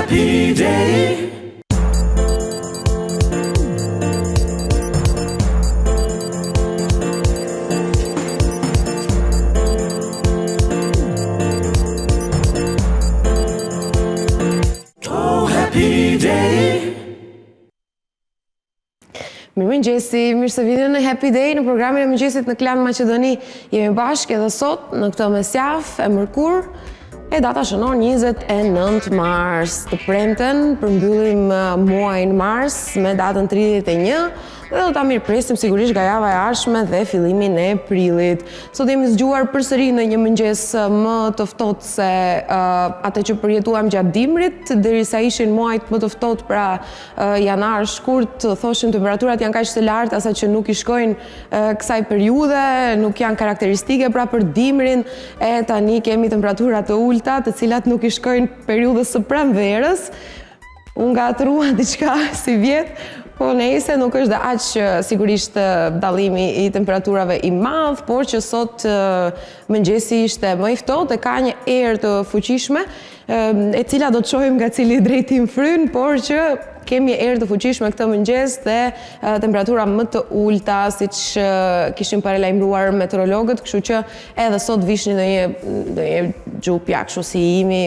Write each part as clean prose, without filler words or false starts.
happy day. Oh, happy day. Mirëmëngjesi, mirë se vini në Happy Day në programin e mëngjesit në Klan Maqedoni. Jemi bashkë edhe sot në këtë mesjavë e mërkurë. E data shënon 29 mars, të premten përmbyllim muajin mars me datën 31 dhe do ta mirëpresim sigurisht nga java e ardhshme dhe fillimin e prillit. Sot jemi zgjuar përsëri në një mëngjes më të ftohtë se atë që përjetuam gjatë dimrit, derisa ishin muajt më të ftohtë, pra janar, shkurt, thoshim temperaturat janë kaq të larta sa që nuk i shkojnë kësaj periudhe, nuk janë karakteristike pra për dimrin, e tani kemi temperatura të ulta, të cilat nuk i shkojnë periudhës së pranverës. Unë gatrua diçka si vjet, po nejse nuk është dhe aq sigurisht dallimi i temperaturave i madh, por që sot mëngjesi ishte më i ftohtë dhe ka një erë të fuqishme, e cila do të shohim nga cili drejtim fryn, por që kemi erë të fuqishme këtë mëngjes dhe temperatura më të ulta, siç kishin paralajmëruar meteorologët, kështu që edhe sot vishni ndonjë xhupja kështu si imi,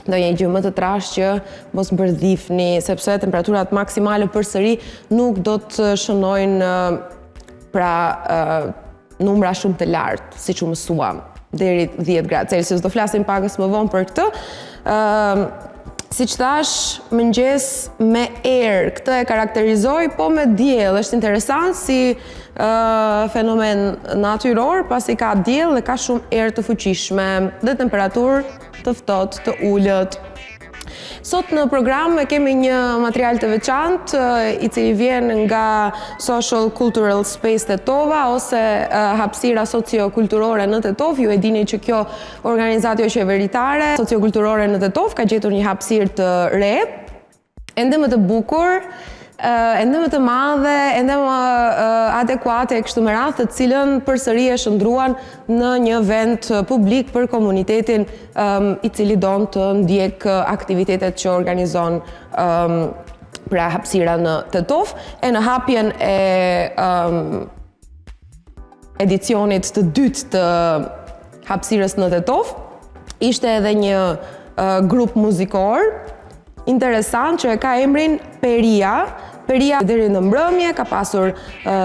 ndonjë gjë më të trashë që mos mbërdhifni, sepse temperaturat maksimale përsëri nuk do të shënojnë pra numra shumë të lartë, siç u mësuam, deri 10 gradë Celsius. Do flasim pakës më vonë për këtë. Siç thash, mëngjes me erë, këtë e karakterizoj, po me diell. Është interesant si fenomen natyror, pasi ka diell dhe ka shumë erë të fuqishme dhe temperaturë të ftohtë, të ulët. Sot në program kemi një material të veçantë i cili vjen nga Social Cultural Space Tetova ose hapësira sociokulturore në Tetov. Ju e dini që kjo organizatë jo qeveritare sociokulturore në Tetov ka gjetur një hapësirë të re, ende më të bukur, ende më të madhe, ende më adekuate e kështu me radhë, të cilën përsëri e shndruan në një vend publik për komunitetin i cili don të ndjek aktivitetet që organizon pra hapësira në Tetov. E në hapjen e edicionit të dytë të hapësirës në Tetov ishte edhe një grup muzikor interesant që e ka emrin Peria. Peria deri në mbrëmje ka pasur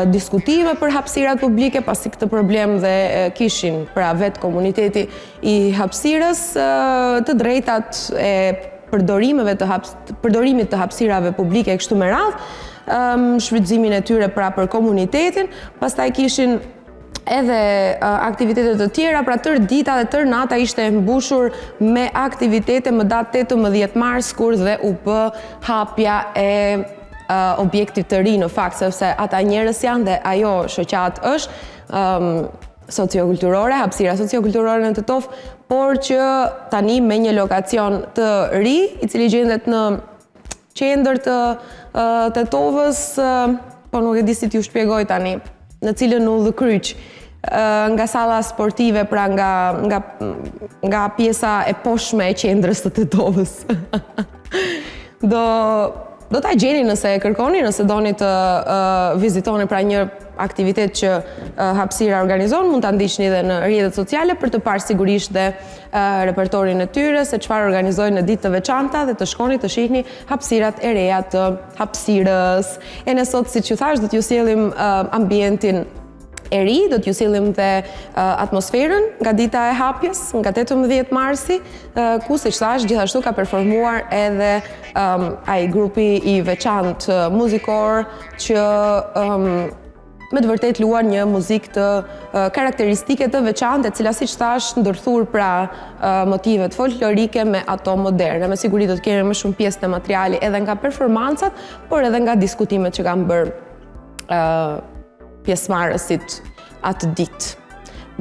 diskutime për hapësirat publike, pasi këtë problem dhe kishin pra vetë komuniteti i hapësirës të drejtat e përdorimit të hapësirave publike kështu me radhë, shfrytëzimin e tyre pra për komunitetin, pastaj kishin edhe aktivitetet të tjera, pra tërë dita dhe tërë nata ishte mbushur me aktivitete më datë 18 mars, kur dhe u bë hapja e objektit të ri në fakt, sepse ata njerëz janë dhe ajo shoqat është sociokulturore, hapësira sociokulturore në Tetov, por që tani me një lokacion të ri, i cili gjendet në qendër të Tetovës, po nuk e di si t'ju shpjegoj tani, në cilën udhëkryq, nga salla sportive, pra nga pjesa e poshtme e qendrës të Tetovës. Do ta gjeni nëse e kërkoni, nëse doni të vizitoni pra një aktivitet që hapësira organizon, mund ta ndiqni edhe në rrjetet sociale për të parë sigurisht dhe repertorin e tyre, se çfarë organizojnë në ditë të veçanta dhe të shkoni të shihni hapësirat e reja të hapësirës. E ne sot, siç ju thash, do t'ju sjellim ambientin e ri, do t'ju sillim dhe atmosferën nga dita e hapjes, nga 18 marsi, ku siç thash gjithashtu ka performuar edhe ai grupi i veçantë muzikor që me të vërtet luan një muzikë të karakteristike të veçantë, e cila siç thash ndërthur pra motivet folklorike me ato moderne. Me siguri do të kemi më shumë pjesë të materiali edhe nga performancat, por edhe nga diskutimet që kanë bërë pjesëmarrësit atë ditë.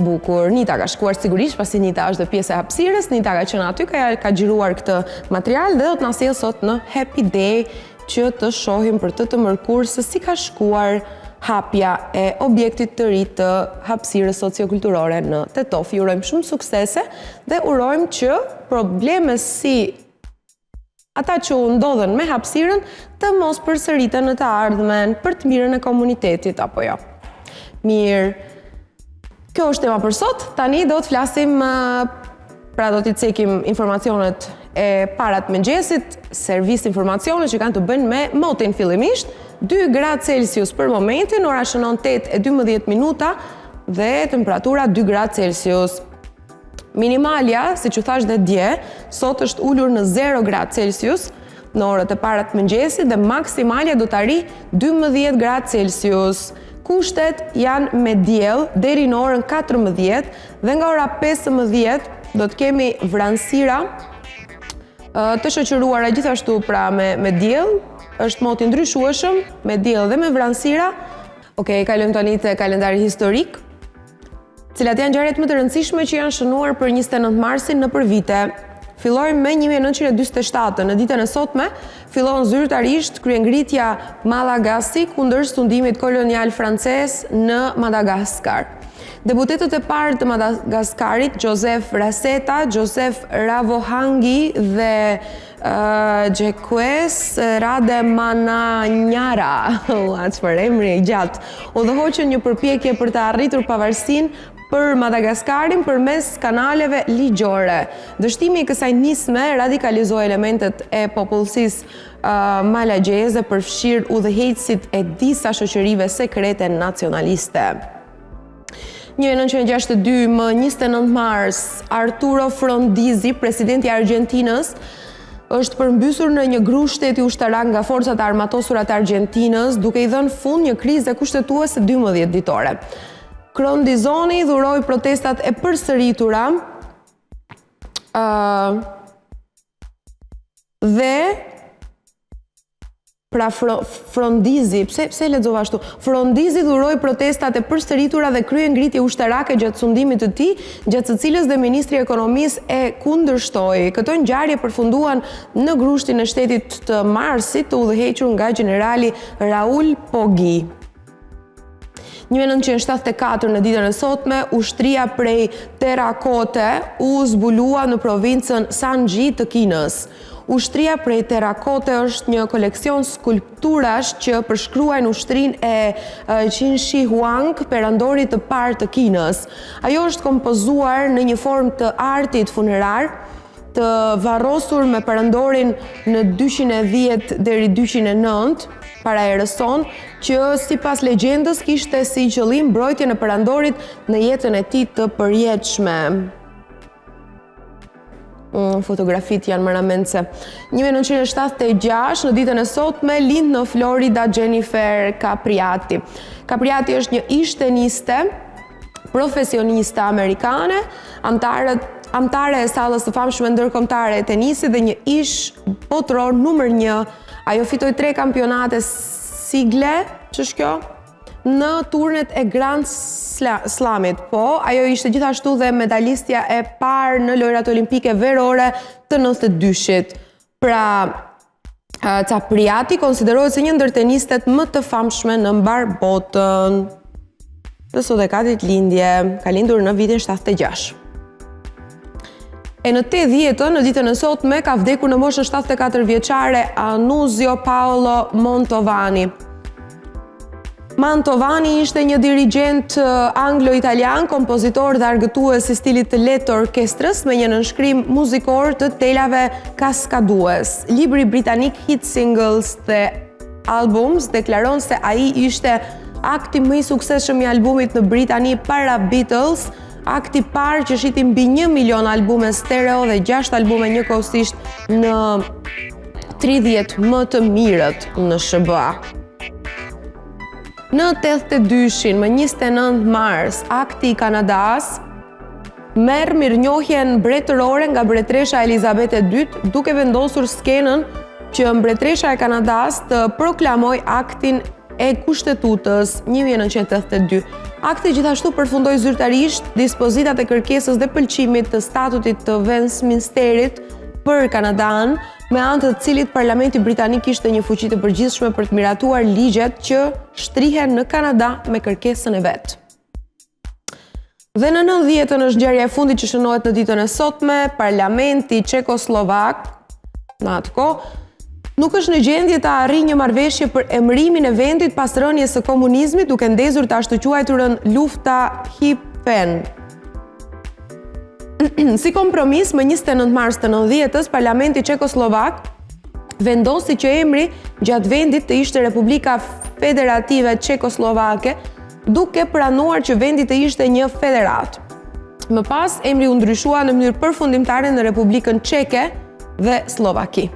Bukur. Nita ka shkuar sigurisht, pasi Nita është dhe pjesë e hapësirës, Nita ka qenë aty, ka xhiruar këtë material dhe do të na sjellë sot në Happy Day që të shohim për të mërkurë se si ka shkuar hapja e objektit të ri të hapësirës sociokulturore në Tetov. Ju urojmë shumë suksese dhe urojmë që probleme si ata që u ndodhen me hapësirën të mos përsëriten në të ardhmen për të mirën e komunitetit apo jo. Mirë. Kjo është tema për sot. Tani do të flasim, pra do t'i cekim informacionet e parat mëngjesit, servis informacione që kanë të bëjnë me motin fillimisht, 2 gradë Celsius për momentin, ora shënon 8:12 minuta dhe temperatura 2 gradë Celsius. Minimalja, si që thash dhe dje, sot është ullur në 0 gradë Celsius në orët e parat mëngjesit dhe maksimalja do të arri 12 gradë Celsius. Kushtet janë me diell deri në orën 14 dhe nga ora 15 do të kemi vranësira të shoqëruara gjithashtu pra me diell, është moti ndryshueshëm me diell dhe me vranësira. Okej, kalojmë tani te kalendari historik. Cilat janë ngjarjet më të rëndësishme që janë shënuar për 29 marsin nëpër vite. Fillojmë me 1947, në ditën e sotme, fillon zyrtarisht kryengritja Malagasy kundër sundimit kolonial francez në Madagaskar. Deputetët e parë të Madagaskarit, Joseph Raseta, Joseph Ravohangi dhe Jacques Rademananyara, çfarë emri i gjatë, udhëhoqën një përpjekje për të arritur pavarësinë për Madagaskarin përmes kanaleve ligjore. Dështimi i kësaj nisme radikalizoi elementet e popullsisë malagjeze, përfshir udhëheqësit e disa shoqërive sekrete nacionaliste. 1962, më 29 mars, Arturo Frondizi, presidenti i Argjentinës, është përmbysur në një gru shteti ushtarak nga forcat armatosura të Argjentinës, duke i dhënë fund një krize kushtetuese 12 ditore. Krondizoni dhuroi protestat e përsëritura dhe pra Frondizi, pse lexova ashtu? Frondizi dhuroi protestat e përsëritura dhe krye ngritje ushtarake gjatë sundimit të tij, gjatë së cilës dhe ministri i ekonomisë e kundërshtoi. Këto ngjarje përfunduan në grushtin e shtetit të Marsit, të udhëhequr nga generali Raul Poggi. 1974, në ditën e sotme, ushtria prej Terakote u zbulua në provincën Sanji të Kinës. Ushtria prej Terakote është një koleksion skulpturash që përshkruajnë ushtrinë e Qin Shi Huang, perandorit të parë të Kinës. Ajo është kompozuar në një formë të artit funerar, të varrosur me perandorin në 210 deri 209 para erës sonë, që sipas legjendës kishte si qëllim mbrojtjen e perandorit në jetën e tij të përjetshme. Fotografit janë mëramendse. 1976, në ditën e sotme, lind në Florida Jennifer Capriati. Capriati është një ishteniste, profesioniste amerikane, anëtare e sallës së famshme ndërkombëtare e tenisit dhe një ish botror numër 1. Ajo fitoi 3 kampionate sigle, ç'është kjo? Në turnet e Grand Slamit, po, ajo ishte gjithashtu dhe medalistja e parë në lojrat olimpike verore të 92-shit. Pra, Capriati konsiderohet si një ndër tenistet më të famshme në mbar botën. Dhe sot e ka ditëlindje, ka lindur në vitin 76. E në 80-ën, në ditën e sotme, ka vdekur në moshën 74 vjeçare Annunzio Paolo Mantovani. Mantovani ishte një dirigent anglo-italian, kompozitor dhe argëtues i stilit të lehtë të orkestrës me një nënshkrim muzikor të telave kaskadues. Libri britanik Hit Singles dhe Albums deklaron se ai ishte akti më i suksesshëm i albumit në Britani para Beatles, akti parë që shiti mbi 1 milion albume stereo dhe 6 albume njëkohësisht në 30 më të mirët në SBA. Në 82-shin, më 29 mars, akti i Kanadas merr mirënjohjen mbretërore nga mbretresha Elizabete II, duke vendosur skenën që mbretresha e Kanadas të proklamoj aktin e kushtetutës 1982. Akti gjithashtu përfundoi zyrtarisht dispozitat e kërkesës dhe pëlqimit të statutit të Westminsterit për Kanadan, me anë të cilit Parlamenti Britanik kishte një fuqi të përgjithshme për të miratuar ligjet që shtrihen në Kanada me kërkesën e vet. Dhe në 90-ën është ngjarja e fundit që shënohet në ditën e sotme, Parlamenti Çekoslovak në atë kohë, nuk është në gjendje të arrijë një marrëveshje për emërimin e vendit pas rënies së komunizmit, duke ndezur të ashtu quajturën lufta Hipen. Si kompromis, më 29 mars të 90-s, Parlamenti Çekoslovak vendosi që emri gjatë vendit të ishte Republika Federative Çekoslovake, duke pranuar që vendi të ishte një federat. Më pas, emri u ndryshua në mënyrë përfundimtare në Republikën Çeke dhe Slovaki.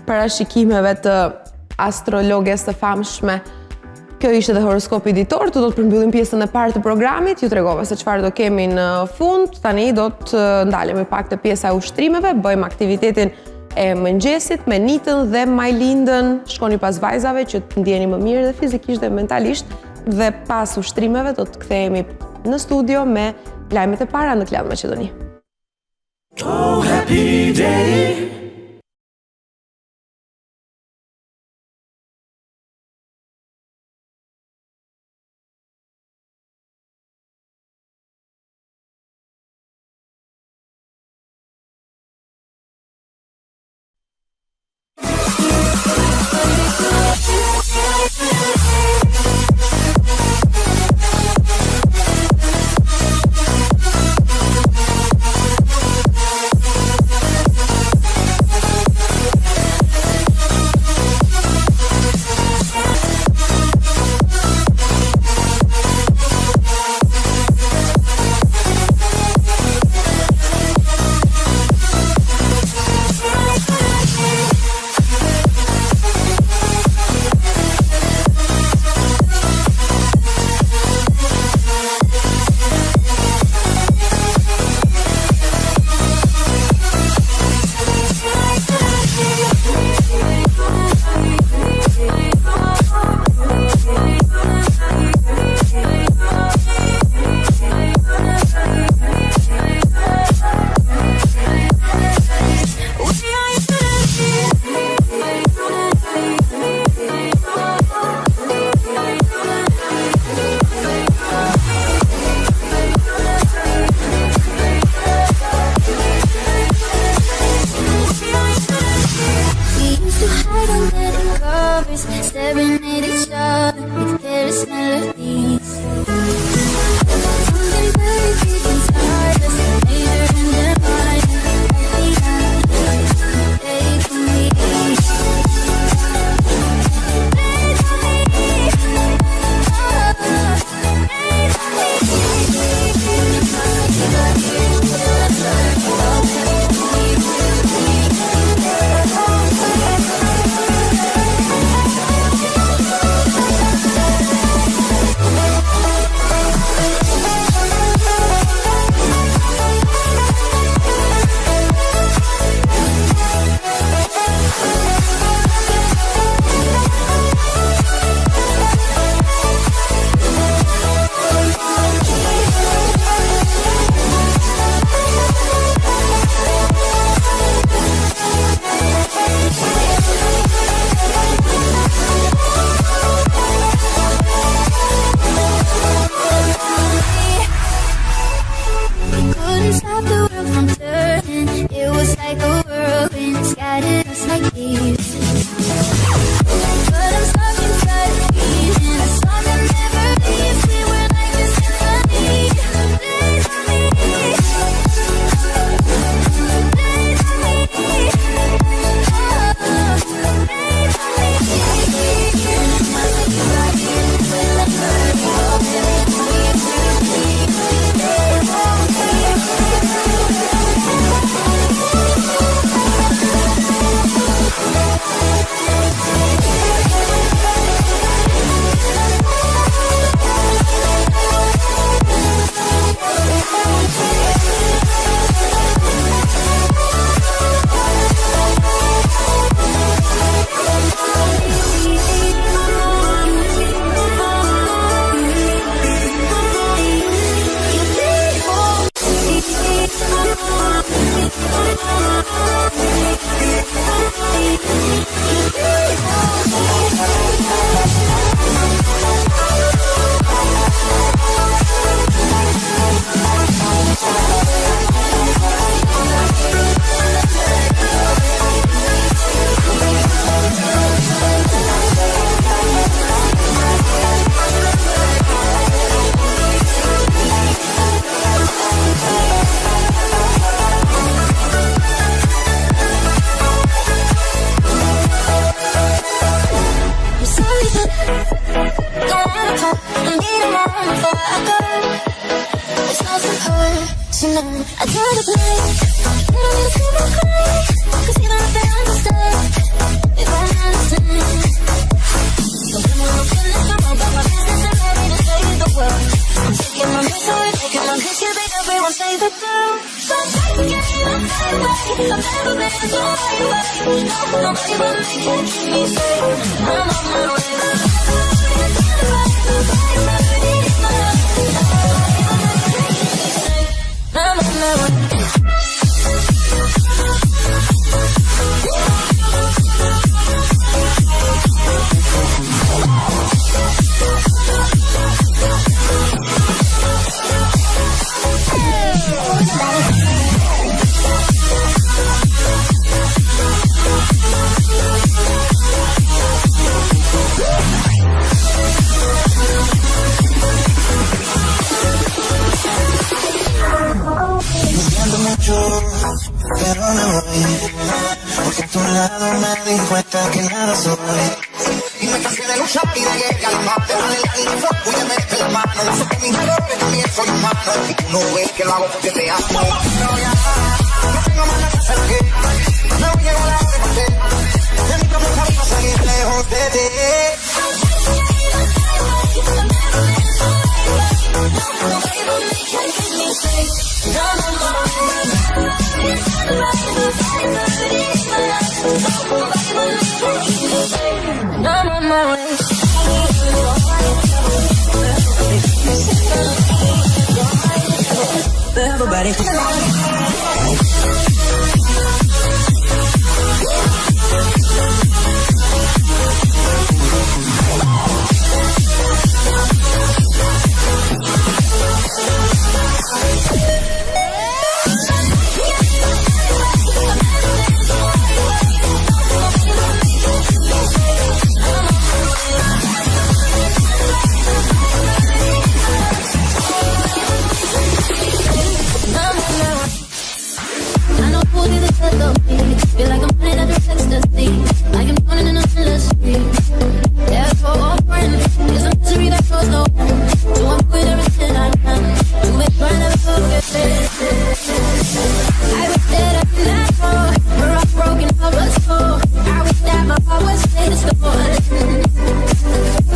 Parashikimeve të astrologes të famshme, kjo ishte dhe horoskopi ditor, do të përmbyllim pjesën e parë të programit, ju tregova se çfarë do kemi në fund, tani do të ndalemi pak te pjesa e ushtrimeve, bëjmë aktivitetin e mëngjesit me Nitën dhe Majlindën, shkoni pas vajzave që të ndjeni më mirë dhe fizikisht dhe mentalisht, dhe pas ushtrimeve do të kthehemi në studio me lajmet e para në Klan Maqedoni. Oh, happy day. Staring at each other with careless melodies. Something very deep inside us, major and divine. Take me, take me. I try to play, they don't need to see me cry, 'cause even if they understand, if I understand. So come on, I'm feeling so wrong, but my business is ready to save the world. I'm taking my risk away, taking my risk, giving everyone save the girl. So I'm getting up that way, I've never been so high. No, nobody but me can keep me safe. I'm on my way. I'm on my way. Pero me voy, porque a tu lado me di cuenta que nada soy. Y me cansé de luchar y de guerra al mar, de darle la fuego y de meter la mano. No sé que mis errores también soy humano, y tú no ves que lo hago porque te amo. Pero ya, no tengo más nada que hacer aquí, no llego a la hora de partir, de mi propio camino seguir lejos de ti. I'm on my way. Everybody. Feel like I'm running out of ecstasy, like I'm drowning in a endless stream. Yeah, so offering is a misery that goes no end. So I'm doing everything I can to make sure I never forget it. I wish that I could let go, we're all broken up, but so I wish that my heart was made of stone.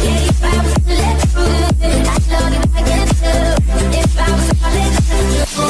Yeah, if I was to let go, I'd love you like it too. If I was to let go.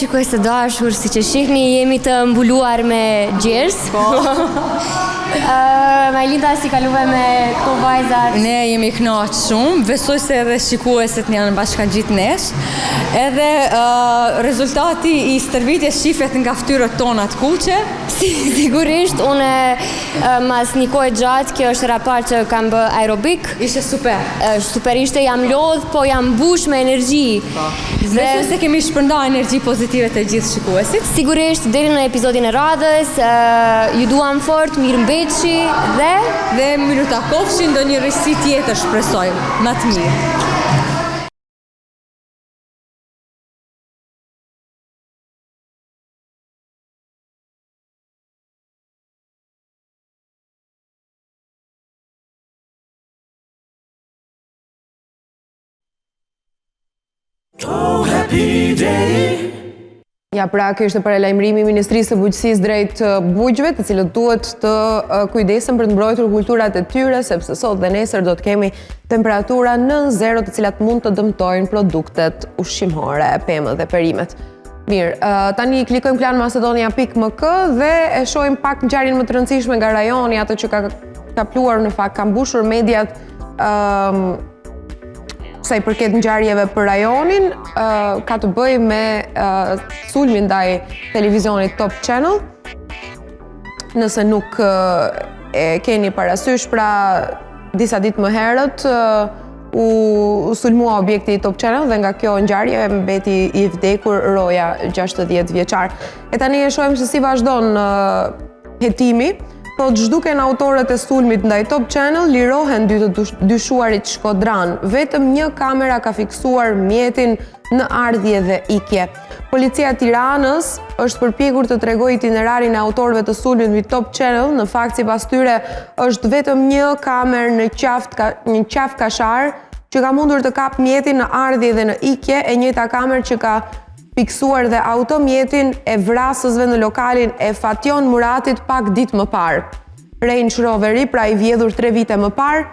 shikues të dashur, siç e shihni, jemi të mbuluar me gjers. Majlinda, si kaluve me këto vajzat? Ne jemi kënaqur shumë, besoj se edhe shikuesit janë bashkangjit nesh. Edhe rezultati I stërvitjes shihet nga fytyrët tona të kuqe. Sigurisht, unë mas një kohë gjatë, kjo është rapar që kam bë aerobik. Ishte super. Super ishte, jam lodh, po jam mbush me energji. Besoj se kemi shpërndar energji pozitive të gjithë shikuesit. Sigurisht, deri në episodin e radhës, ju duam fort, mirë mbetshi dhe miru takofshin ndonjë risi tjetër, shpresoj, më të mirë. Oh, happy day. Ja, pra, kjo është paralajmërimi I Ministrisë së Bujqësisë drejt bujqëve, të cilët duhet të kujdesen për të mbrojtur kulturat e tyre, sepse sot dhe nesër do të kemi temperatura nën zero, të cilat mund të dëmtojnë produktet ushqimore, pemët dhe perimet. Mirë, tani klikojmë Klan Macedonia.mk dhe e shohim pak ngjarjen më të rëndësishme nga rajoni, ato që ka pluar në fakt, ka mbushur mediat sa I përket ngjarjeve për rajonin, ka të bëjë me sulmin ndaj televizionit Top Channel. Nëse nuk e keni parasysh, pra disa ditë më herët u sulmua objekti I Top Channel dhe nga kjo ngjarje mbeti I vdekur roja 60 vjeçar. E tani e shohim se si vazhdon hetimi. Po të zhduken autorët e sulmit ndaj Top Channel, lirohen dy të dyshuarit shkodran. Vetëm një kamera ka fiksuar mjetin në ardhje dhe ikje. Policia Tiranës është përpjekur të tregojë itinerarin e autorëve të sulmit mbi Top Channel, në fakt sipas tyre është vetëm një kamerë në qafë kashar që ka mundur të kapë mjetin në ardhje dhe në ikje, e njëjta kamerë që ka fiksuar dhe automjetin e vrasësve në lokalin e Fation Muratit pak ditë më parë. Range Roveri, pra I vjedhur 3 vite më parë,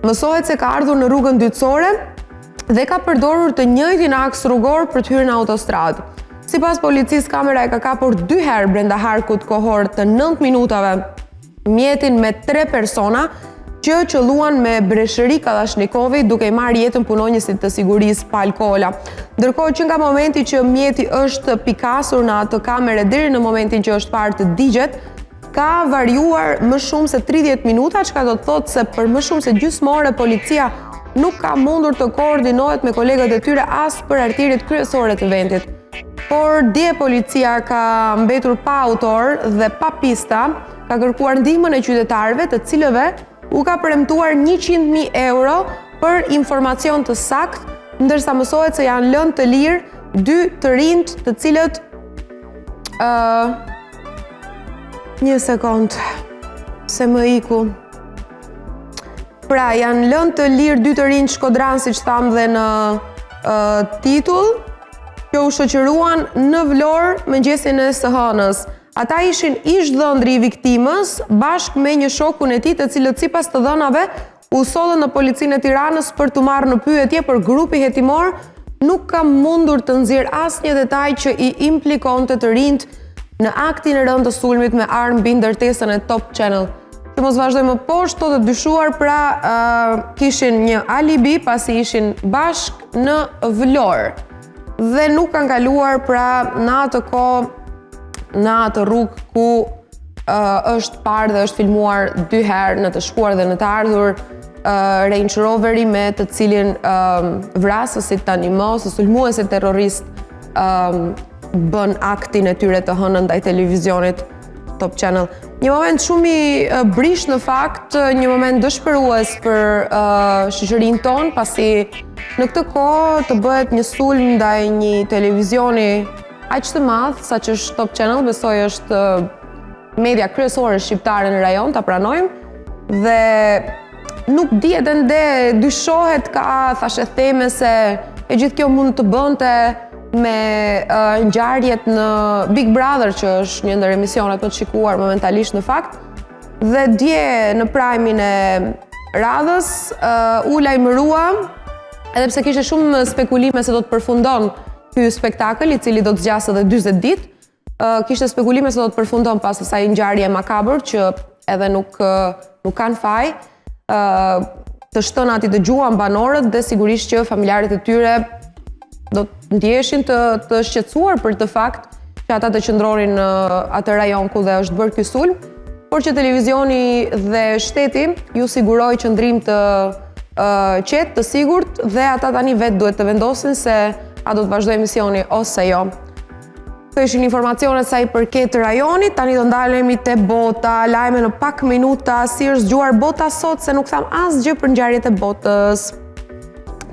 mësohet se ka ardhur në rrugën dytësore dhe ka përdorur të njëjtin aks rrugor për të hyrë në autostradë. Sipas policisë, kamera e ka kapur 2 herë brenda harkut kohor të 9 minutave mjetin me 3 persona që qëlluan me breshëri Kalashnikovit duke I marrë jetën punonjësit të sigurisë pa alkoola. Ndërkohë që nga momenti që mjeti është pikasur në atë kamere deri në momentin që është parë të digjet, ka variuar më shumë se 30 minuta, çka do të thotë se për më shumë se gjysmore policia nuk ka mundur të koordinohet me kolegët e tyre as për artëriet kryesore të vendit. Por dje policia ka mbetur pa autor dhe pa pista, ka kërkuar ndihmën e qytetarëve, të cilëve u ka premtuar 100.000 euro për informacion të sakt, ndërsa mësohet se janë lënë të lirë 2 të rinjt të cilët një sekond se më iku. Pra, janë lënë të lirë 2 të rinjt shkodran, siç tham dhe në titull, që u shoqëruan në Vlorë mëngjesin e së hënës. Ata ishin ish dhëndri I viktimës bashkë me një shokun e tij, të cilët sipas të dhënave u sollën në policinë e Tiranës për të marrë në pyetje, për grupi hetimor nuk ka mundur të nxjerrë asnjë detaj që I implikonte të rinjt në aktin e rënd të sulmit me armë mbi ndërtesën e Top Channel. Të mos vazhdojmë më poshtë, të dyshuar pra kishin një alibi pasi ishin bashkë në Vlorë dhe nuk kanë kaluar pra në atë kohë në atë rrugë ku është parë dhe është filmuar 2 herë në të shkuar dhe në të ardhur Range Roveri me të cilin vrasësit tani ose sulmuesit terrorist bën aktin e tyre të hënën ndaj televizionit Top Channel. Një moment shumë I brish në fakt, një moment dëshpërues për shoqërinë tonë, pasi në këtë kohë të bëhet një sulm ndaj një televizioni aq të madh, sa që është Top Channel, besoj është media kryesore shqiptare në rajon, ta pranojmë, dhe nuk dihet ende, dyshohet ka thashë theme se e gjithë kjo mund të bënte me ngjarjet në Big Brother, që është një ndër emisionet më të shikuar momentalisht në fakt, dhe dje në prajmin e radhës u lajmërua, edhe pse kishte shumë spekulime se do të përfundon ky spektakël i cili do të zgjasë edhe 40 ditë. Kishte spekulime se do të përfundon pas asaj ngjarje makabër që edhe nuk kanë faj. Të shtënat i dëgjuan banorët dhe sigurisht që familjarët e tyre do të ndjeshin të shqetësuar për të fakt që ata të qëndronin në atë rajon ku dhe është bërë ky sulm, por që televizioni dhe shteti ju siguroi qëndrim të qetë, të sigurt, dhe ata tani vetë duhet të vendosin se a do të vazhdojë misioni ose jo. Këto ishin informacionet sa i përket rajonit, tani do ndalemi te bota, lajme në pak minuta, si është zgjuar bota sot, se nuk tham asgjë për ngjarjet e botës.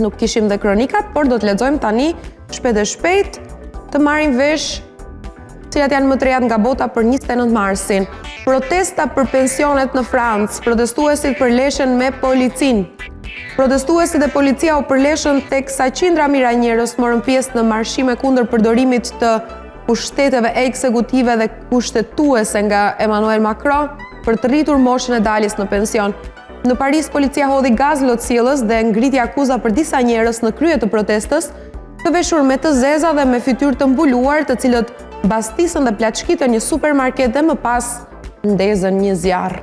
Nuk kishim dhe kronikat, por do të lexojmë tani shpejt të marrim vesh cilat janë më të reja nga bota për 29 marsin. Protesta për pensionet në Francë, protestuesit përleshen me policin. Protestuesit dhe policia u përleshën teksa qindra mijëra njerëz morën pjesë në marshime kundër përdorimit të pushteteve ekzekutive dhe kushtetuese nga Emmanuel Macron për të rritur moshën e daljes në pension. Në Paris, policia hodhi gaz lotësielës dhe ngriti akuza për disa njerëz në krye të protestës, të veshur me të zeza dhe me fytyrë të mbuluar, të cilët bastisën dhe plaçkitën një supermarket dhe më pas ndezën një zjarr.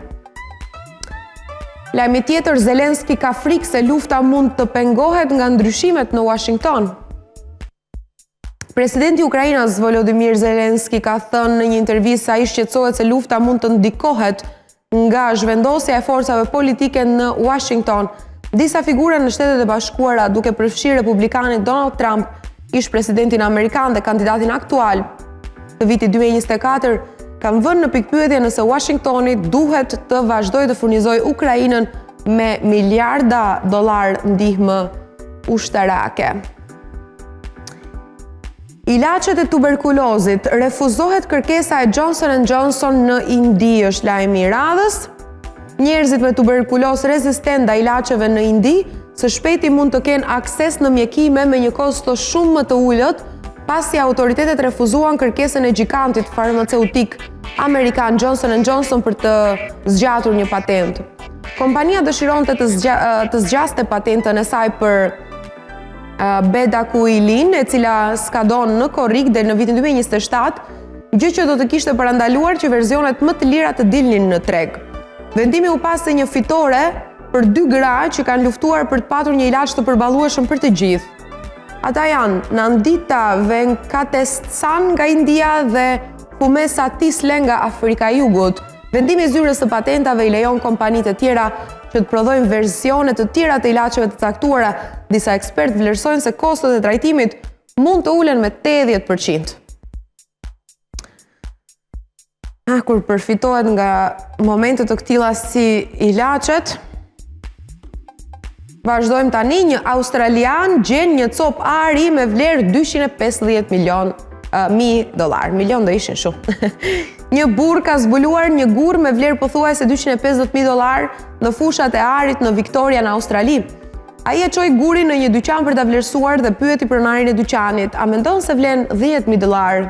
Lajmi tjetër, Zelenski ka frikë se lufta mund të pengohet nga ndryshimet në Washington. Presidenti i Ukrainës Volodymyr Zelenski ka thënë në një intervistë se ai shqetësohet se lufta mund të ndikohet nga zhvendosja e forcave politike në Washington. Disa figura në Shtetet e Bashkuara, duke përfshirë republikanin Donald Trump, ish presidentin amerikan dhe kandidatin aktual të vitit 2024, kanë vënë në pikpyetje nëse Washingtoni duhet të vazhdojë të furnizojë Ukrainën me miliarda dollar ndihmë ushtarake. Ilaçet e tuberkulozit, refuzohet kërkesa e Johnson & Johnson në Indi, është lajmi i radhës. Njerëzit me tuberkulozë rezistent ndaj ilaçeve në Indi së shpejti mund të kenë akses në mjekime me një kosto shumë më të ulët, pasi autoritetet refuzuan kërkesën e gigantit farmaceutik amerikan Johnson & Johnson për të zgjatur një patentë. Kompania dëshironte të zgjaste patentën e saj për bedakuilin, e cila skadon në korrik deri në vitin 2027, gjë që do të kishte parandaluar që verzionet më të lira të dilnin në treg. Vendimi u pasi një fitore për 2 gra që kanë luftuar për të patur një ilaç të përballueshëm për të gjithë. Ata janë Nandita Venkateshan nga India dhe Humesa Tisle nga Afrika e Jugut. Vendimi i zyrës së patentave i lejon kompanitë të tjera që të prodhojnë versione të tjera të ilaçeve të caktuara. Disa ekspertë vlerësojnë se kostot e trajtimit mund të ulen me 80%. Kur përfitohet nga momente të këtilla si ilaçet, vazhdojmë tani. Një australian gjen një cop ari me vlerë 250 milion $1.000. Milion do ishin shumë. Një burr ka zbuluar një gur me vlerë pothuajse $250,000 në fushat e arit në Victoria në Australi. Ai e çoi gurin në një dyqan për ta vlerësuar dhe pyeti pronarin e dyqanit: "A mendon se vlen $10,000?"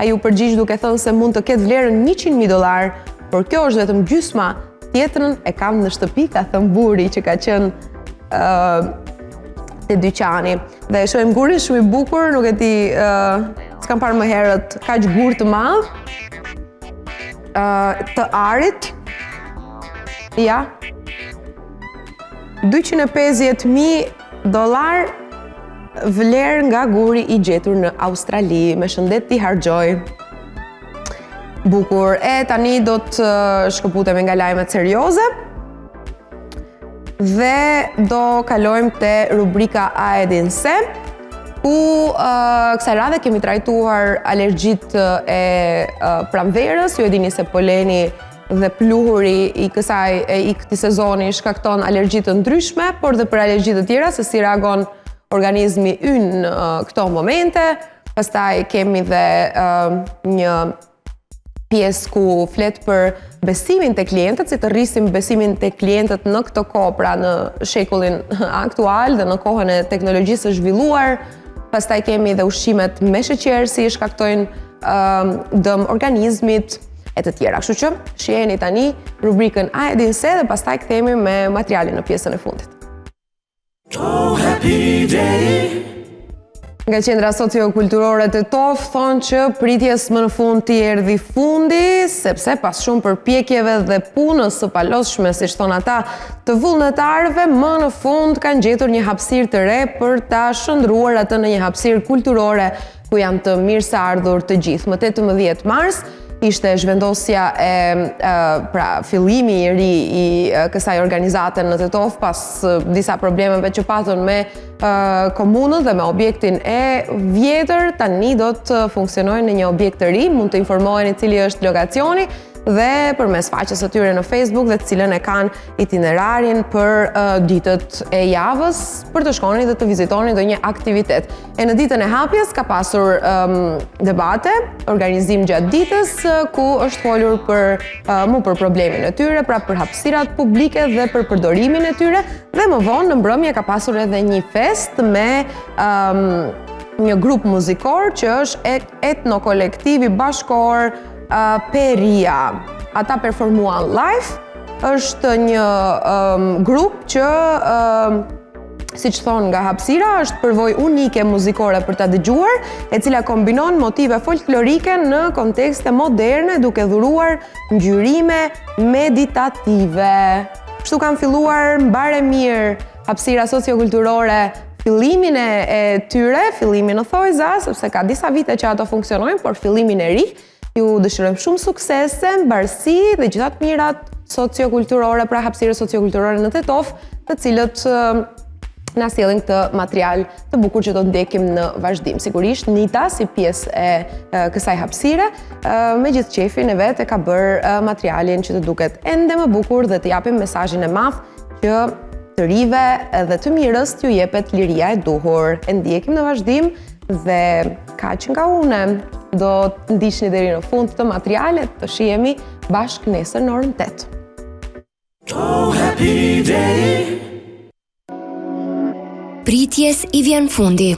Ai u përgjigj duke thënë se mund të ketë vlerën $100,000, por kjo është vetëm gjysma, tjetrën e kam në shtëpi, ka thënë burri që ka qenë te dyqani. Dhe e shohim gurin shumë i bukur, nuk e di, s'kam parë më herët kaq gur të madh të arit. Ja. $250,000 vlerë nga guri i gjetur në Australi. Me shëndet t'i harxoj. Bukur. E tani do të shkëputemi nga lajmet serioze dhe do kalojmë te rubrika A e din se, ku kësaj radhe kemi trajtuar alergjitë e pranverës. Ju e dini se poleni dhe pluhuri i këtij sezoni shkakton alergji të ndryshme, por dhe për alergji të tjera, se si reagon organizmi ynë në këto momente. Pastaj kemi dhe një pjesë ku flet për besimin te klientët, si të rrisim besimin te klientët në këtë kohë, pra në shekullin aktual dhe në kohën e teknologjisë së zhvilluar. Pastaj kemi dhe ushqimet me sheqer, si shkaktojnë dëm organizmit e të tjera. Kështu që shiheni tani rubrikën A e din se dhe pastaj kthehemi me materialin në pjesën e fundit. Oh, happy day. Nga qendra sociokulturore të TOF thonë që pritjes më në fund t'i erdhi fundi, sepse pas shumë përpjekjeve dhe punës së palodhshme, siç thonë ata, të vullnetarëve, më në fund kanë gjetur një hapësirë të re për ta shndruar atë në një hapësirë kulturore ku janë të mirëseardhur të gjithë. Më 18 mars ishte zhvendosja pra fillimi i ri i kësaj organizate në TOF pas disa problemeve që patën me komunën dhe me objektin e vjetër. Tani do të funksionojnë në një objekt të ri, mund të informoheni cili është lokacioni dhe përmes faqes së tyre në Facebook dhe të cilën e kanë itinerarin për ditët e javës për të shkoni dhe të vizitoni ndonjë aktivitet. E në ditën e hapjes ka pasur debate, organizim gjatë ditës ku është folur për problemin e tyre, pra për hapësirat publike dhe për përdorimin e tyre, dhe më vonë në mbrëmje ka pasur edhe një fest me një grup muzikor që është etnokolektivi bashkor Peria. Ata performuan live, është një grup që, siç thonë nga hapësira, është përvojë unike muzikore për ta dëgjuar, e cila kombinon motive folklorike në kontekste moderne duke dhuruar ngjyrime meditative. Kështu kanë filluar mbare mirë hapësira sociokulturore fillimin e tyre, fillimin në thojza, sepse ka disa vite që ato funksionojnë, por fillimin e ri. Ju dëshirojmë shumë suksese, mbarësi dhe gjitha të mirat sociokulturore, pra hapësirë sociokulturore në TOF, të cilët na sjellin këtë material të bukur që do të ndjekim në vazhdim. Sigurisht Nita si pjesë e kësaj hapësire, me gjithë qefin e vet e ka bërë materialin që të duket ende më bukur dhe të japim mesazhin e madh që të rive dhe të mirës t'ju jepet liria e duhur. E ndjekim në vazhdim dhe kaq nga une. Do të ndiqni deri në fund të materialet, të shihemi bashkë nesër në orën 8. Oh, happy day. Pritjes i vjen fundi.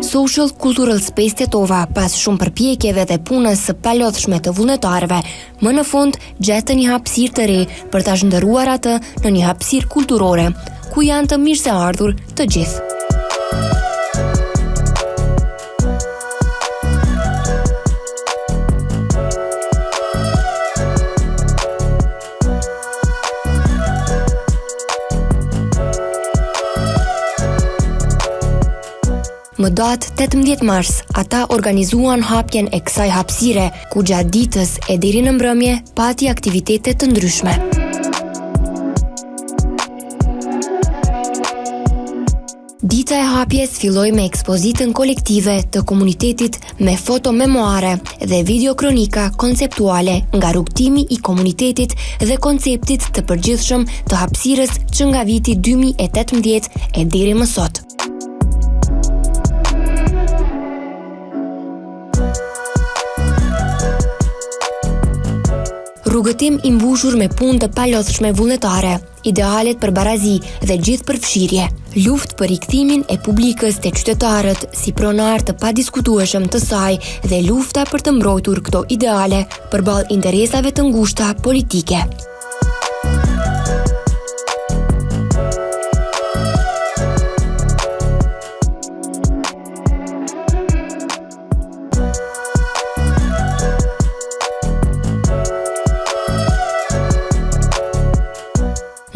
Social Cultural Space Tetova, pas shumë përpjekjeve dhe punës së palodhshme të vullnetarëve, më në fund gjetën një hapësirë të re për ta zhndëruar atë në një hapësirë kulturore, ku janë të mirëseardhur të gjithë. Më datë 18 mars, ata organizuan hapjen e kësaj hapësire, ku gjatë ditës e deri në mbrëmje pati aktivitete të ndryshme. Dita e hapjes filloi me ekspozitën kolektive të komunitetit me foto memoare dhe videokronika konceptuale nga rrugtimi i komunitetit dhe konceptit të përgjithshëm të hapësirës që nga viti 2018 e deri më sot. Rrugëtim i mbushur me punë të palodhshme vullnetare, idealet për barazi dhe gjithë përfshirje, luftë për rikthimin e publikës te qytetarët si pronar të padiskutueshëm të saj dhe lufta për të mbrojtur këto ideale përballë interesave të ngushta politike.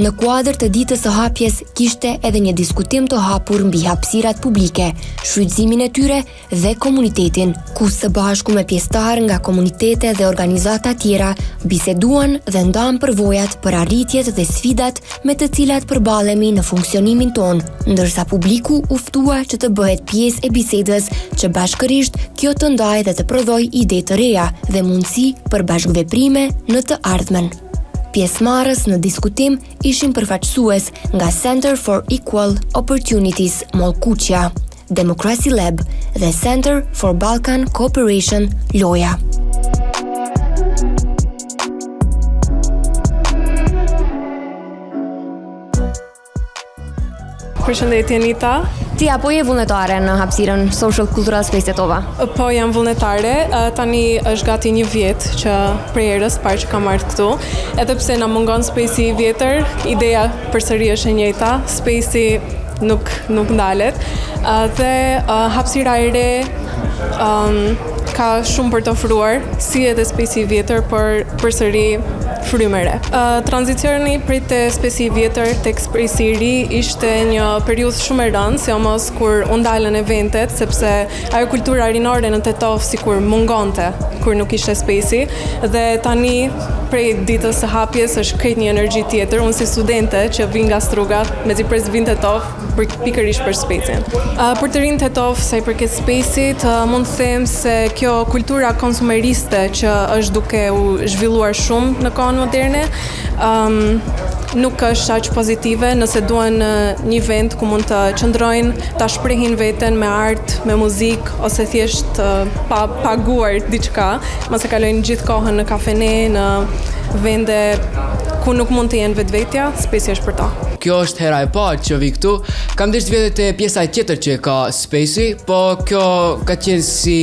Në kuadër të ditës së hapjes kishte edhe një diskutim të hapur mbi hapësirat publike, shfrytëzimin e tyre dhe komunitetin, ku së bashku me pjesëtarë nga komunitete dhe organizata tjera biseduan dhe ndan përvojat për arritjet dhe sfidat me të cilat përballemi në funksionimin ton, ndërsa publiku u ftua që të bëhet pjesë e bisedës që bashkërisht kjo të ndajë dhe të prodhojë ide të reja dhe mundësi për bashkëveprime në të ardhmen. Pjesëmarrës në diskutim ishin përfaqësues nga Center for Equal Opportunities Mollkuqja, Democracy Lab dhe Center for Balkan Cooperation Loja. Përshëndetje Anita. Ti apo je vullnetare në hapësirën Social Cultural Space Tetova? Po jam vullnetare, tani është gati një vit që prej herës parë që kam ardhur këtu. Edhe pse na mungon space-i i vjetër, ideja përsëri është e njëjta. Space-i nuk ndalet. Dhe hapësira e re ka shumë për të ofruar, si edhe Space i vjetër, për përsëri frymë re. Tranzicioni prej te Space i vjetër tek Space i ri ishte një periudhë shumë e rëndë, sidomos kur u ndalën eventet, sepse ajo kultura rinore në Tetov sikur mungonte kur nuk ishte Space-i, dhe tani prej ditës së hapjes është krejt një energji tjetër. Unë si studente që vin nga Struga, mezi pres vin Tetov pikërisht për Space-in. Për të rinë Tetov, sa i përket Space-it, mund të them se kjo kultura konsumeriste që është duke u zhvilluar shumë në kohën moderne, nuk është aq pozitive nëse duan një vend ku mund të qëndrojnë, ta shprehin veten me art, me muzikë, ose thjesht pa paguar diçka, mos e kalojnë gjithë kohën në kafene, në vende ku nuk mund të jenë vetvetja. Space është për ta. Kjo është hera e parë që vi këtu. Kam dësht vjetë te pjesa tjetër që ka Space-i, po kjo ka qenë si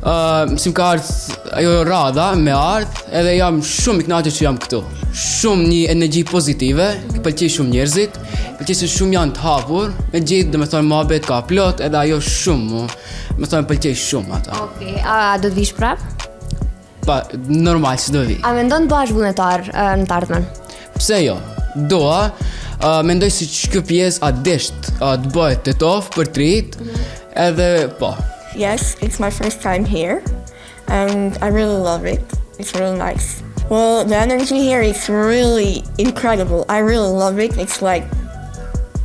më ka ardhë ajo rada me ardhë, edhe jam shumë i kënaqur që jam këtu. Shumë një energji pozitive, i pëlqej shumë njerëzit, pëlqej se shumë janë të hapur, me gjithë, domethënë mohabet ka plot, edhe ajo shumë, domethënë pëlqej shumë ata. Okej, a do të vish prap? Pa, normal që do vi. A mendon të bash vullnetar në të ardhmen? Pse jo? Doa, mendoj si që kjo pjesë a desht të bëhet Tetov për trit, edhe po. Yes, it's my first time here, and I really love it. It's really nice. Well, the energy here is really incredible. I really love it. It's like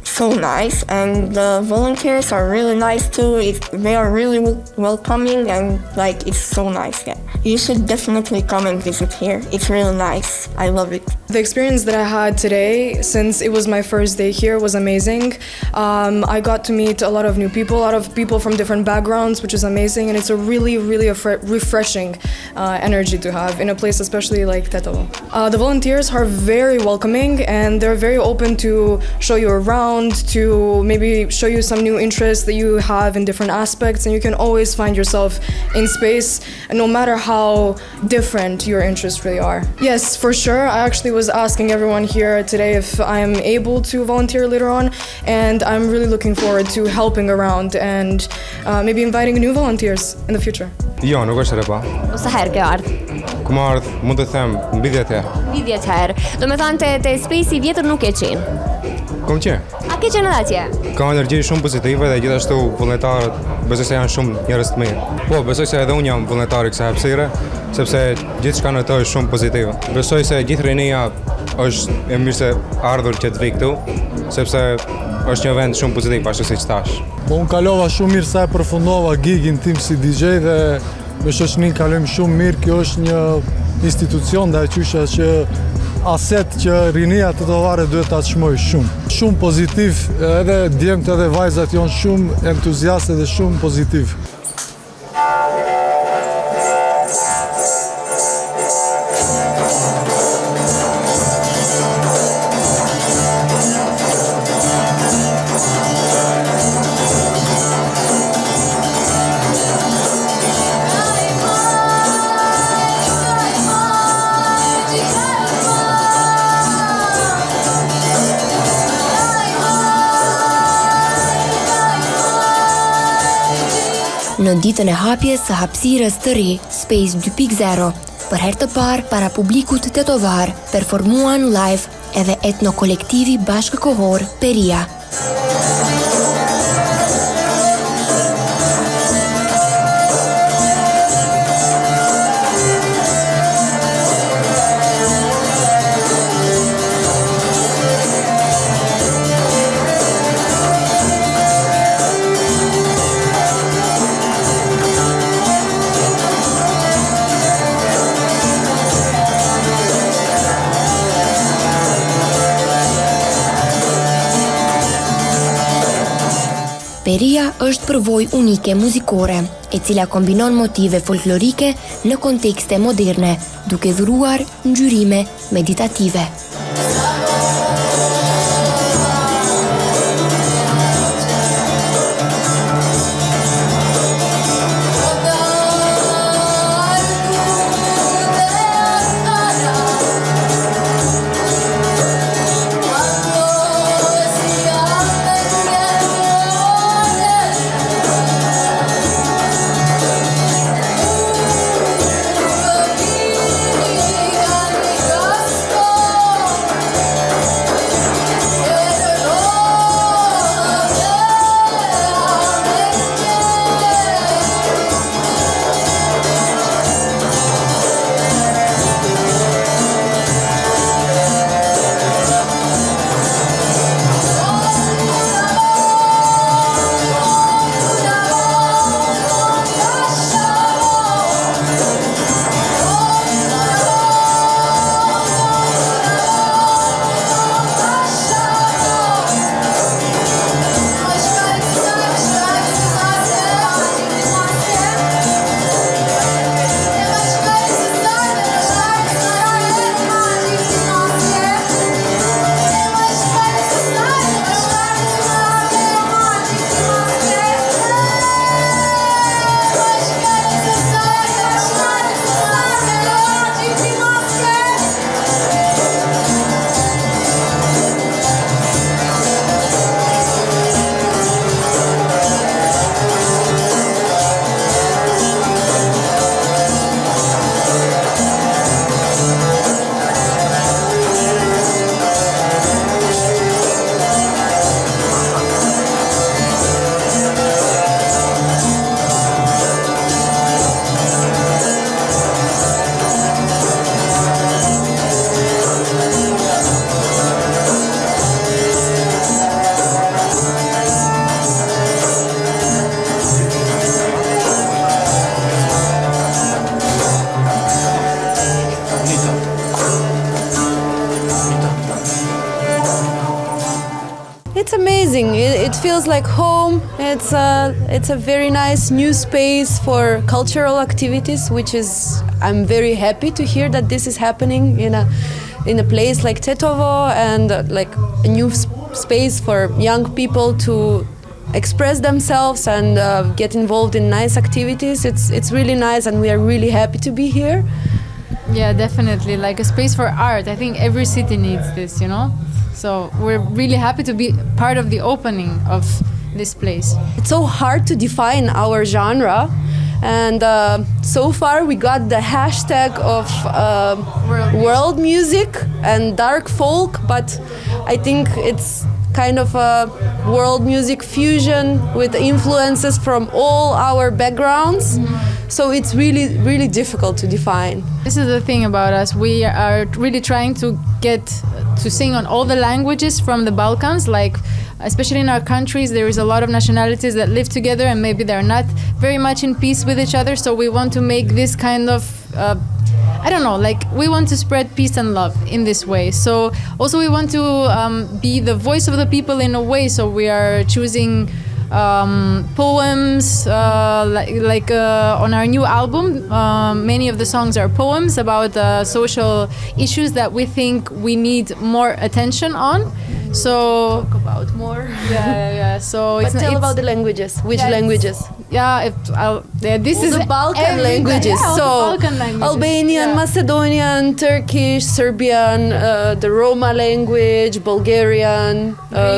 so nice, and the volunteers are really nice too. They are really welcoming, and like it's so nice. Yeah, you should definitely come and visit here. It's really nice. I love it. The experience that I had today, since it was my first day here, was amazing. I got to meet a lot of new people, a lot of people from different backgrounds, which is amazing, and it's a really refreshing energy to have in a place especially like Tetovo. The volunteers are very welcoming, and they're very open to show you around, to maybe show you some new interests that you have in different aspects, and you can always find yourself in Space, no matter how different your interests really are. Yes, for sure. I actually was asking everyone here today if I am able to volunteer later on, and I'm really looking forward to helping around and maybe inviting new volunteers in the future. Jo, nuk është e pa. Sa herë ke ardhur? Kam ardhur, mund të them, mbi 10 herë. Mbi 10 herë. Do me thënë te Space i vjetër nuk e qenë. Kom që? A ke qenë edhe atje? Ka energji shumë pozitive dhe gjithashtu vullnetarët besoj se janë shumë njerëz të mirë. Po, besoj se edhe unë jam vullnetar i kësaj hapësire, sepse gjithçka në të është shumë pozitive. Besoj se gjithë rinia është e mirë se ardhur që të vi këtu, sepse është një vend shumë pozitiv, ashtu siç thash. Po unë kalova shumë mirë sa e përfundova gigin tim si DJ dhe me shoqërinë kalojmë shumë mirë. Kjo është një institucion dhe qysha që aset që rinia të Tetovare duhet ta çmojë shumë. Shumë pozitiv, edhe djemtë edhe vajzat janë shumë entuziastë dhe shumë pozitiv. Në ditën e hapjes së hapësirës të ri, Space 2.0, për herë të parë para publikut tetovar, performuan live edhe etnokolektivi bashkëkohor Peria. Peria është përvojë unike muzikore, e cila kombinon motive folklorike në kontekste moderne, duke dhuruar ngjyrime meditative. amazing. It feels like home. It's a very nice new space for cultural activities, which is I'm very happy to hear that this is happening in a place like Tetovo, and like a new space for young people to express themselves and get involved in nice activities. It's really nice, and we are really happy to be here. Yeah, definitely, like a space for art. I think every city needs this, you know? So we're really happy to be part of the opening of this place. It's so hard to define our genre, and so far we got the hashtag of world music and dark folk, but I think it's kind of a world music fusion with influences from all our backgrounds. So it's really, really difficult to define. This is the thing about us. We are really trying to get to sing on all the languages from the Balkans. Like, especially in our countries, there is a lot of nationalities that live together, and maybe they're not very much in peace with each other. So we want to make this kind of I don't know, like we want to spread peace and love in this way. So also we want to be the voice of the people in a way. So we are choosing poems, like on our new album, many of the songs are poems about social issues that we think we need more attention on. So talk about more. Yeah. So but tell about the languages. Which languages? This is the Balkan languages. Yeah, so Balkan languages. Albanian, Macedonian, Turkish, Serbian, the Roma language, Bulgarian,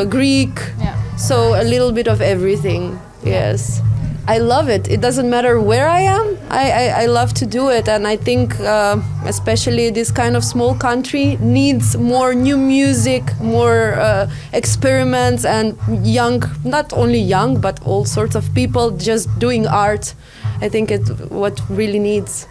Greek. Yeah. So a little bit of everything. Yes. I love it. It doesn't matter where I am. I love to do it, and I think especially this kind of small country needs more new music, more experiments, and young, not only young, but all sorts of people just doing art. I think it's what really needs.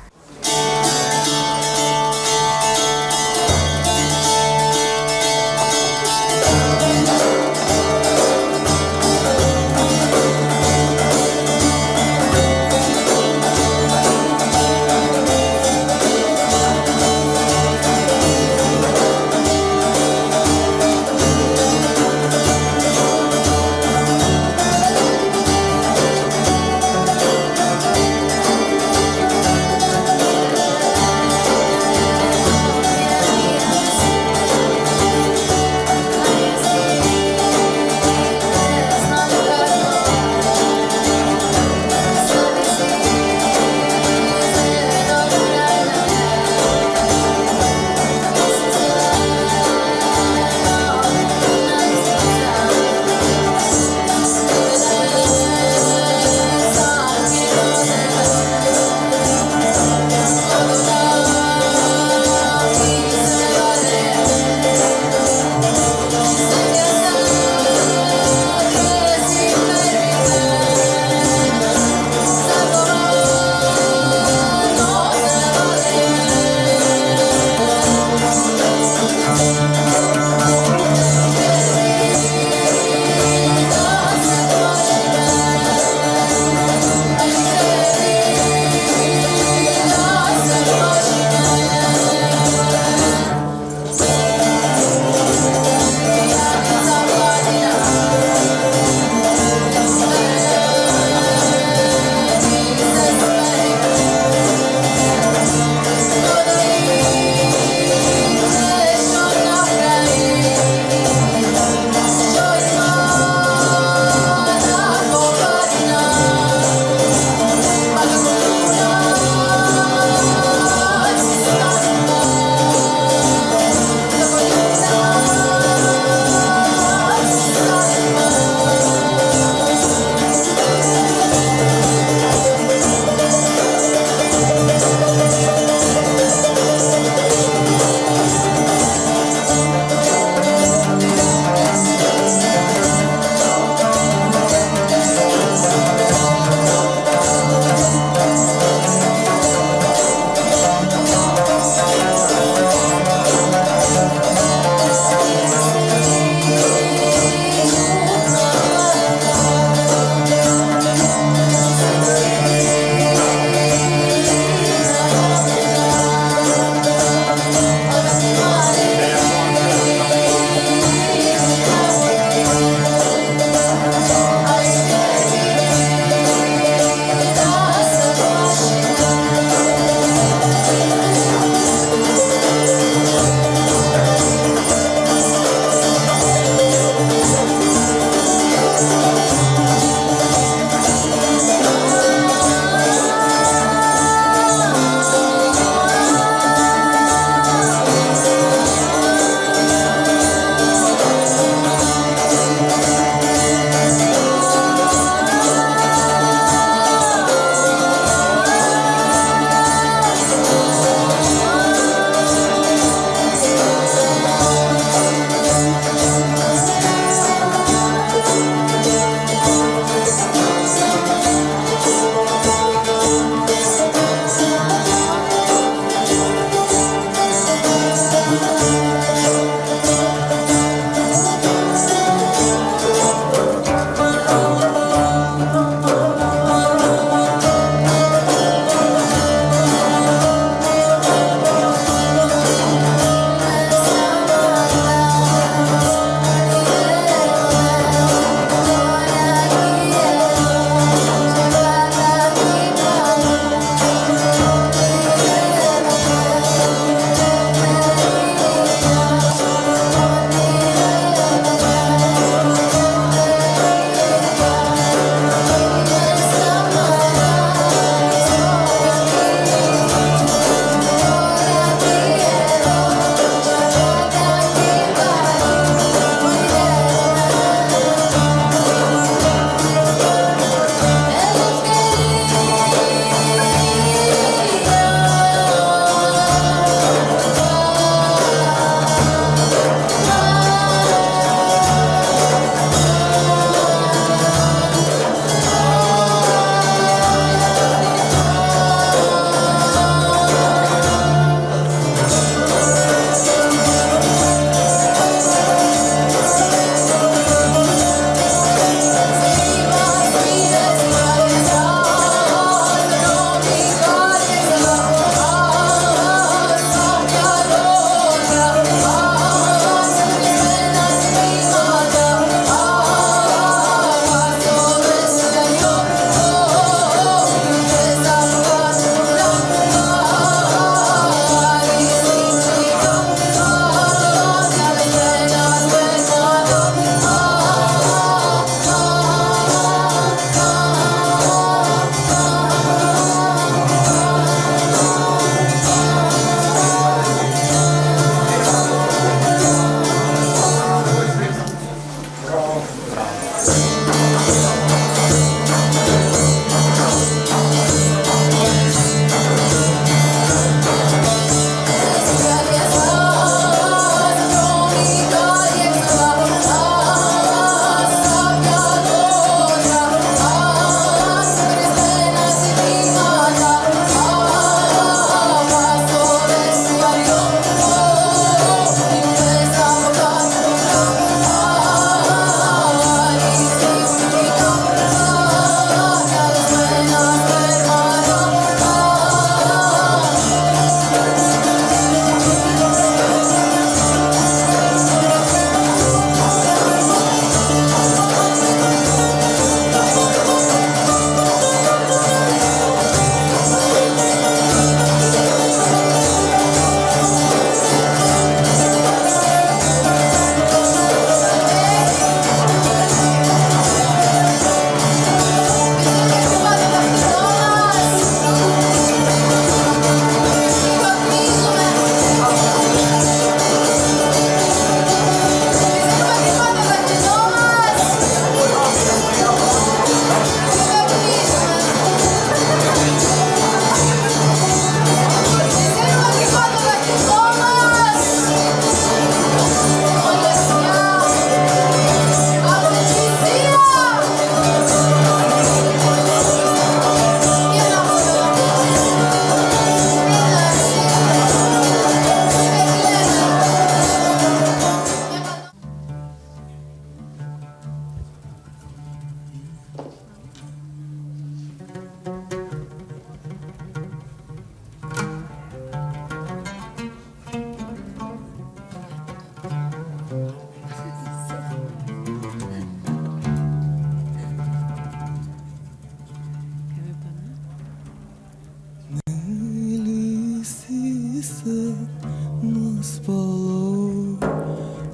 mos palo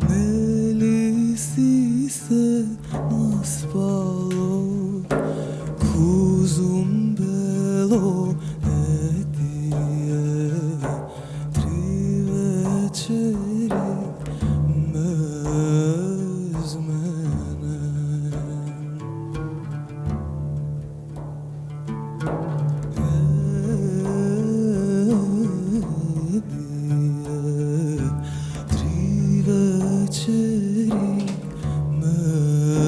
Melisi se mos palo Kuzum belo etije Tri večeri bez mene Tri večeri bez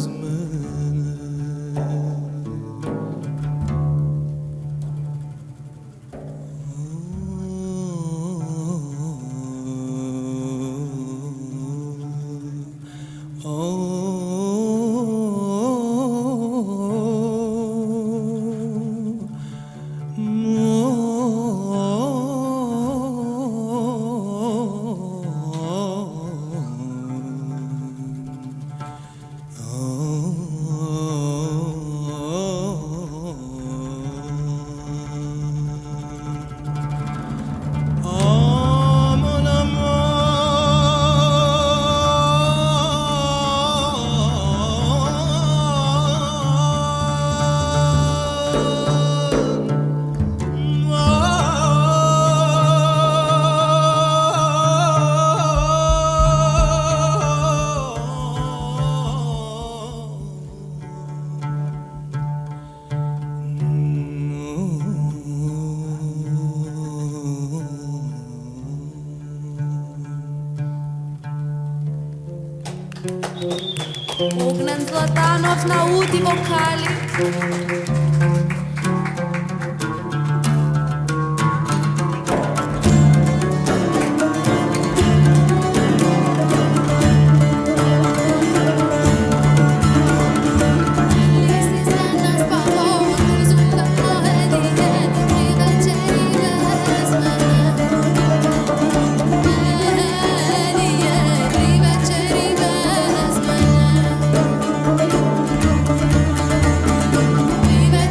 mene Bogdan Zlatanov na uti vokali. Vive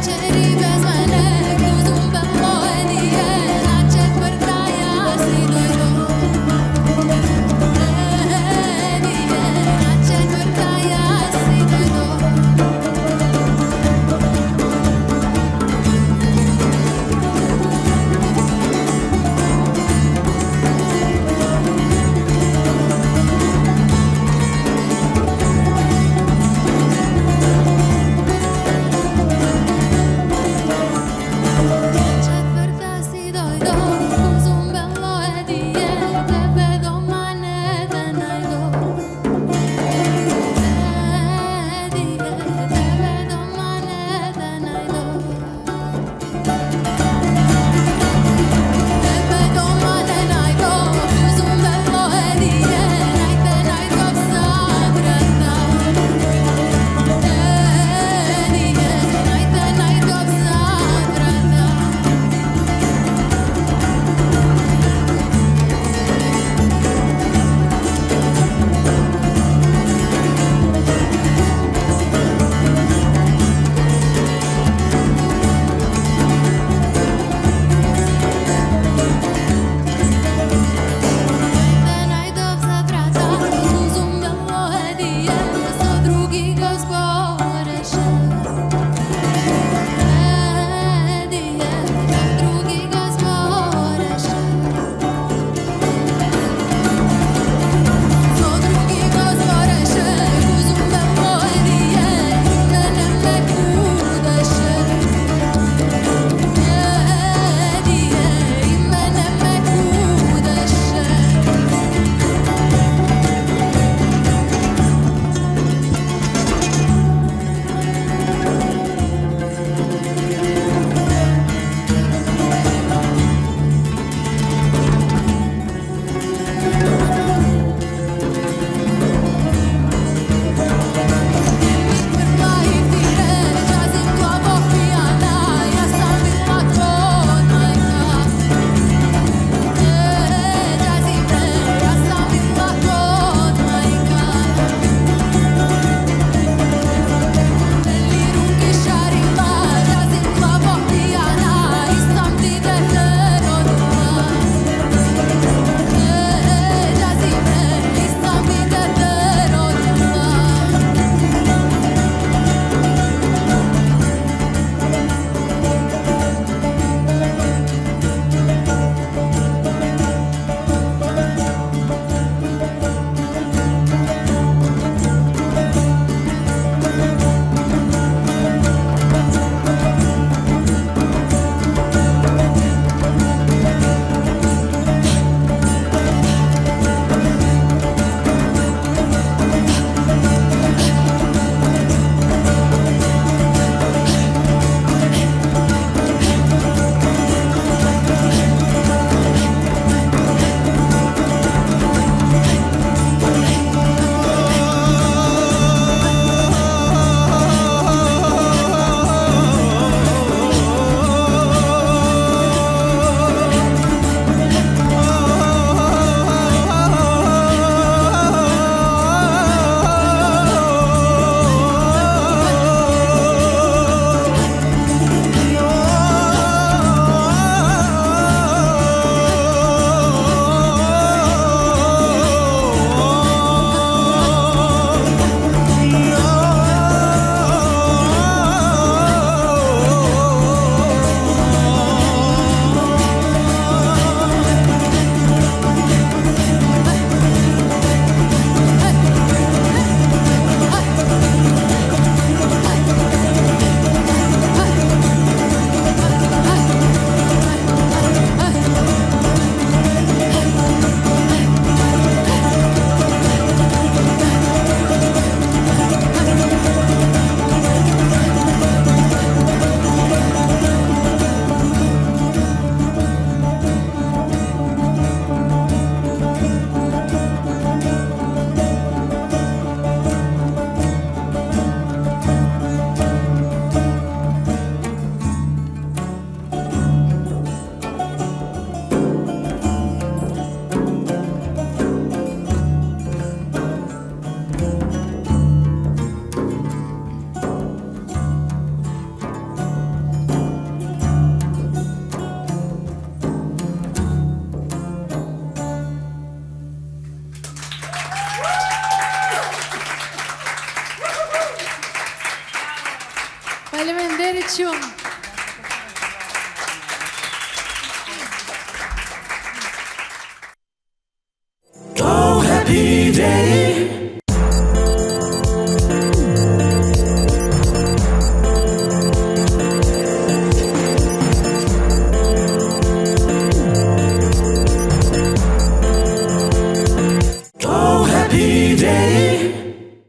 Faleminderit shumë. Oh, happy day.